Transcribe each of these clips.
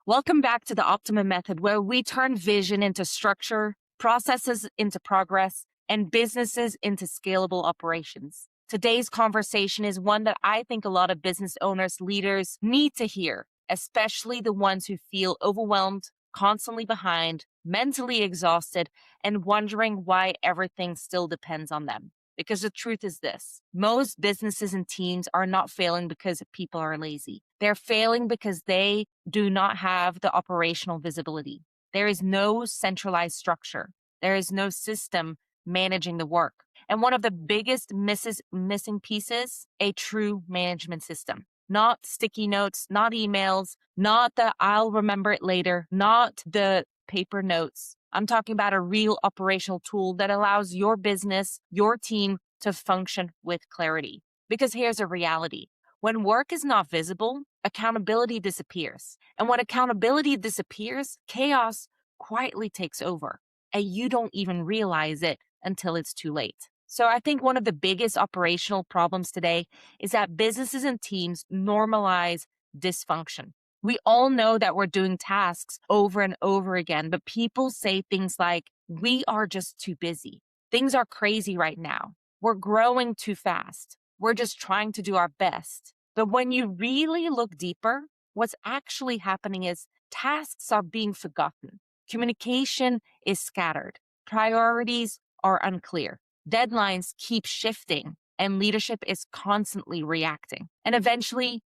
Welcome back to the Optima Method, where we turn vision into structure, processes into progress, and businesses into scalable operations. Today's conversation is one that I think a lot of business owners, leaders need to hear, especially the ones who feel overwhelmed, constantly behind, mentally exhausted, and wondering why everything still depends on them. Because the truth is this: most businesses and teams are not failing because people are lazy. They're failing because they do not have the operational visibility. There is no centralized structure. There is no system managing the work. And one of the biggest missing pieces, a true management system. Not sticky notes, not emails, not the I'll remember it later, not the paper notes. I'm talking about a real operational tool that allows your business, your team to function with clarity. Because here's a reality. When work is not visible, accountability disappears. And when accountability disappears, chaos quietly takes over. And you don't even realize it until it's too late. So I think one of the biggest operational problems today is that businesses and teams normalize dysfunction. We all know that we're doing tasks over and over again, but people say things like, we are just too busy. Things are crazy right now. We're growing too fast. We're just trying to do our best. But when you really look deeper, what's actually happening is tasks are being forgotten. Communication is scattered. Priorities are unclear. Deadlines keep shifting, and leadership is constantly reacting. And eventually,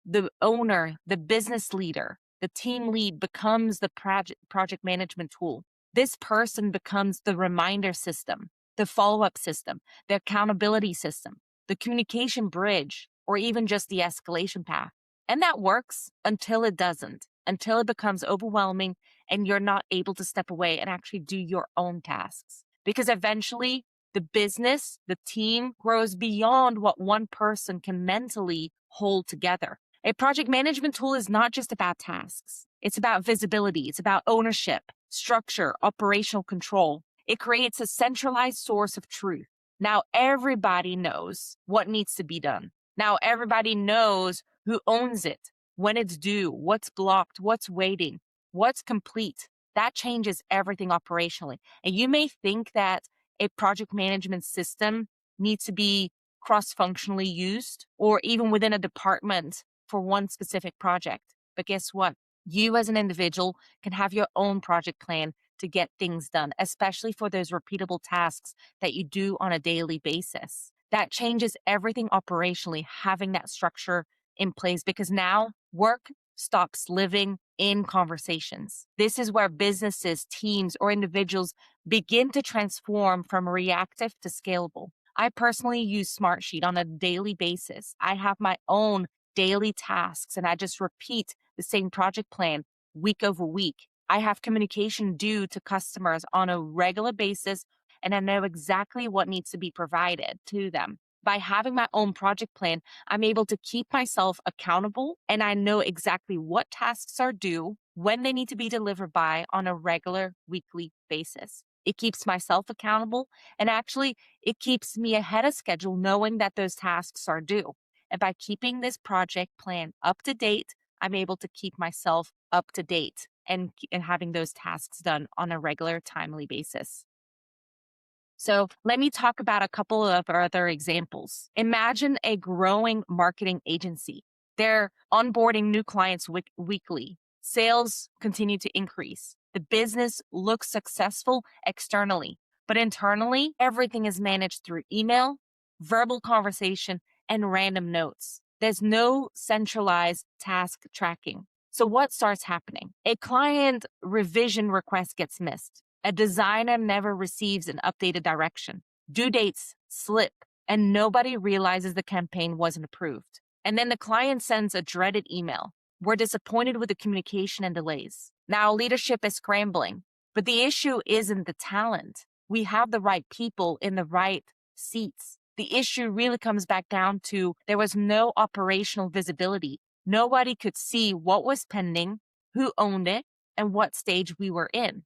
the owner, the business leader, the team lead becomes the project management tool. This person becomes the reminder system, the follow-up system, the accountability system, the communication bridge, or even just the escalation path. And that works until it doesn't, until it becomes overwhelming and you're not able to step away and actually do your own tasks. Because eventually, the business, the team grows beyond what one person can mentally hold together. A project management tool is not just about tasks. It's about visibility. It's about ownership, structure, operational control. It creates a centralized source of truth. Now everybody knows what needs to be done. Now everybody knows who owns it, when it's due, what's blocked, what's waiting, what's complete. That changes everything operationally. And you may think that a project management system needs to be cross-functionally used or even within a department for one specific project. But guess what? You as an individual can have your own project plan to get things done, especially for those repeatable tasks that you do on a daily basis. That changes everything operationally, having that structure in place, because now work stops living in conversations. This is where businesses, teams, or individuals begin to transform from reactive to scalable. I personally use Smartsheet on a daily basis. I have my own daily tasks and I just repeat the same project plan week over week. I have communication due to customers on a regular basis and I know exactly what needs to be provided to them. By having my own project plan, I'm able to keep myself accountable and I know exactly what tasks are due, when they need to be delivered by on a regular weekly basis. It keeps myself accountable and actually it keeps me ahead of schedule knowing that those tasks are due. And by keeping this project plan up to date, I'm able to keep myself up to date and having those tasks done on a regular, timely basis. So let me talk about a couple of other examples. Imagine a growing marketing agency. They're onboarding new clients weekly. Sales continue to increase. The business looks successful externally, but internally, everything is managed through email, verbal conversation, and random notes. There's no centralized task tracking. So what starts happening? A client revision request gets missed. A designer never receives an updated direction. Due dates slip, and nobody realizes the campaign wasn't approved. And then the client sends a dreaded email. We're disappointed with the communication and delays. Now leadership is scrambling, but the issue isn't the talent. We have the right people in the right seats. The issue really comes back down to there was no operational visibility. Nobody could see what was pending, who owned it, and what stage we were in.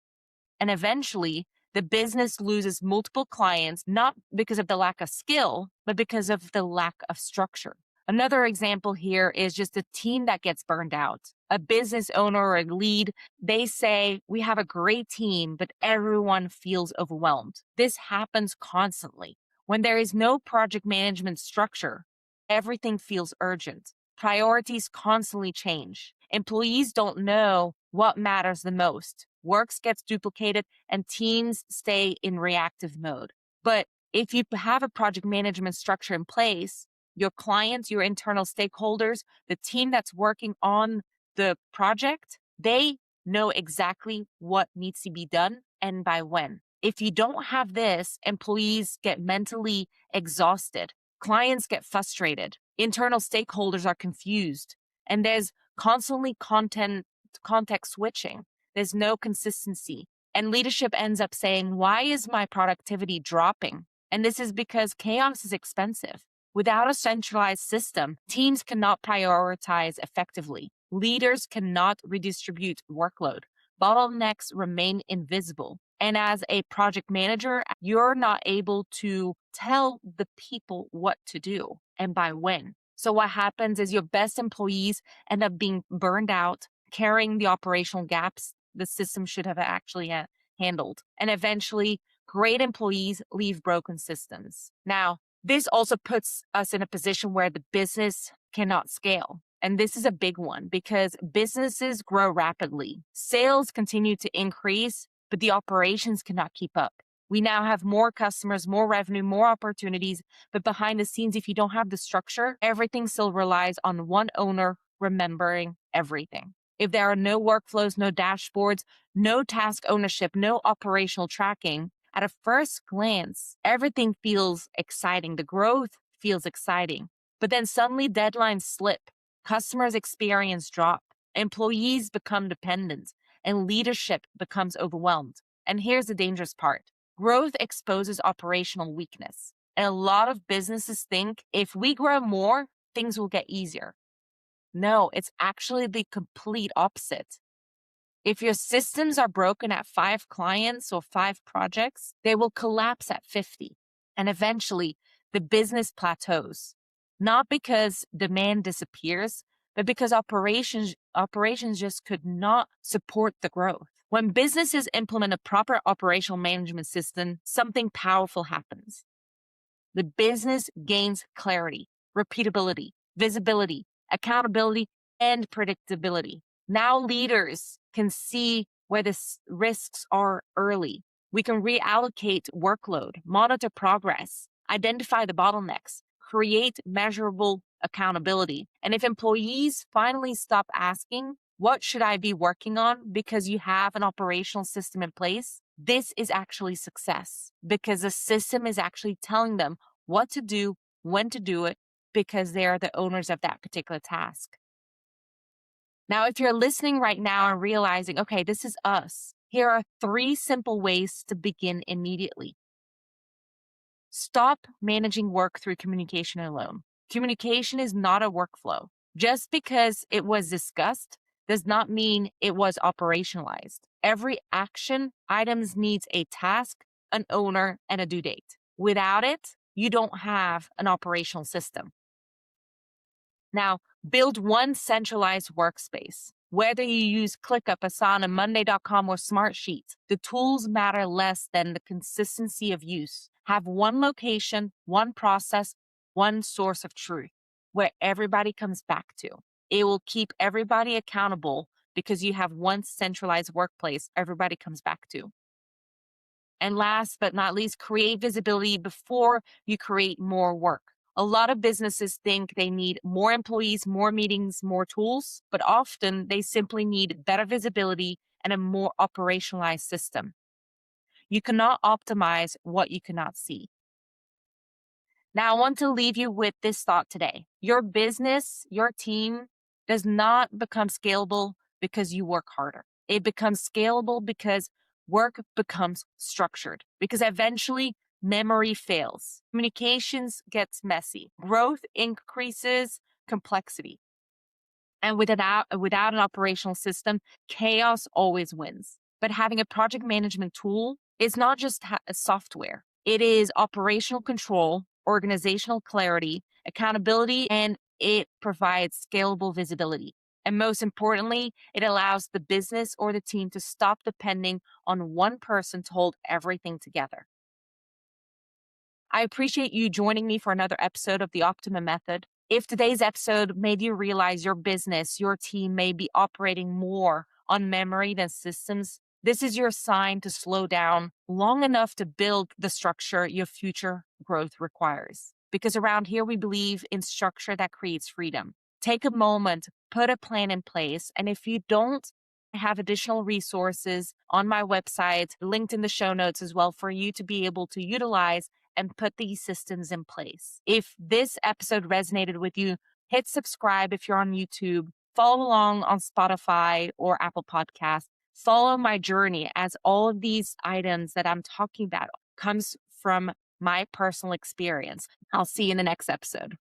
And eventually, the business loses multiple clients, not because of the lack of skill, but because of the lack of structure. Another example here is just a team that gets burned out. A business owner or a lead, they say, we have a great team, but everyone feels overwhelmed. This happens constantly. When there is no project management structure, everything feels urgent. Priorities constantly change. Employees don't know what matters the most. Works gets duplicated and teams stay in reactive mode. But if you have a project management structure in place, your clients, your internal stakeholders, the team that's working on the project, they know exactly what needs to be done and by when. If you don't have this, employees get mentally exhausted, clients get frustrated, internal stakeholders are confused, and there's constantly context switching. There's no consistency. And leadership ends up saying, why is my productivity dropping? And this is because chaos is expensive. Without a centralized system, teams cannot prioritize effectively. Leaders cannot redistribute workload. Bottlenecks remain invisible. And as a project manager, you're not able to tell the people what to do and by when. So what happens is your best employees end up being burned out, carrying the operational gaps the system should have actually handled. And eventually, great employees leave broken systems. Now, this also puts us in a position where the business cannot scale. And this is a big one because businesses grow rapidly. Sales continue to increase, but the operations cannot keep up. We now have more customers, more revenue, more opportunities, but behind the scenes, if you don't have the structure, everything still relies on one owner remembering everything. If there are no workflows, no dashboards, no task ownership, no operational tracking, at a first glance, everything feels exciting. The growth feels exciting. But then suddenly deadlines slip, customers' experience drop, employees become dependent, and leadership becomes overwhelmed. And here's the dangerous part. Growth exposes operational weakness. And a lot of businesses think if we grow more, things will get easier. No, it's actually the complete opposite. If your systems are broken at 5 clients or 5 projects, they will collapse at 50. And eventually, the business plateaus. Not because demand disappears, but because operations just could not support the growth. When businesses implement a proper operational management system, something powerful happens. The business gains clarity, repeatability, visibility, accountability, and predictability. Now leaders can see where the risks are early. We can reallocate workload, monitor progress, identify the bottlenecks, create measurable accountability. And if employees finally stop asking, what should I be working on? Because you have an operational system in place, this is actually success because the system is actually telling them what to do, when to do it, because they are the owners of that particular task. Now, if you're listening right now and realizing, okay, this is us, here are 3 simple ways to begin immediately. Stop managing work through communication alone. Communication is not a workflow. Just because it was discussed does not mean it was operationalized. Every action items needs a task, an owner, and a due date. Without it, you don't have an operational system. Now, build one centralized workspace. Whether you use ClickUp, Asana, Monday.com, or Smartsheets, the tools matter less than the consistency of use. Have one location, one process, one source of truth where everybody comes back to. It will keep everybody accountable because you have one centralized workplace everybody comes back to. And last but not least, create visibility before you create more work. A lot of businesses think they need more employees, more meetings, more tools, but often they simply need better visibility and a more operationalized system. You cannot optimize what you cannot see. Now, I want to leave you with this thought today. Your business, your team does not become scalable because you work harder. It becomes scalable because work becomes structured, because eventually memory fails, communications gets messy, growth increases complexity. And without an operational system, chaos always wins. But having a project management tool is not just a software. It is operational control, organizational clarity, accountability, and it provides scalable visibility. And most importantly, it allows the business or the team to stop depending on one person to hold everything together. I appreciate you joining me for another episode of the Optima Method. If today's episode made you realize your business, your team may be operating more on memory than systems, this is your sign to slow down long enough to build the structure your future growth requires. Because around here, we believe in structure that creates freedom. Take a moment, put a plan in place. And if you don't, I have additional resources on my website, linked in the show notes as well, for you to be able to utilize and put these systems in place. If this episode resonated with you, hit subscribe if you're on YouTube, follow along on Spotify or Apple Podcasts. Follow my journey, as all of these items that I'm talking about comes from my personal experience. I'll see you in the next episode.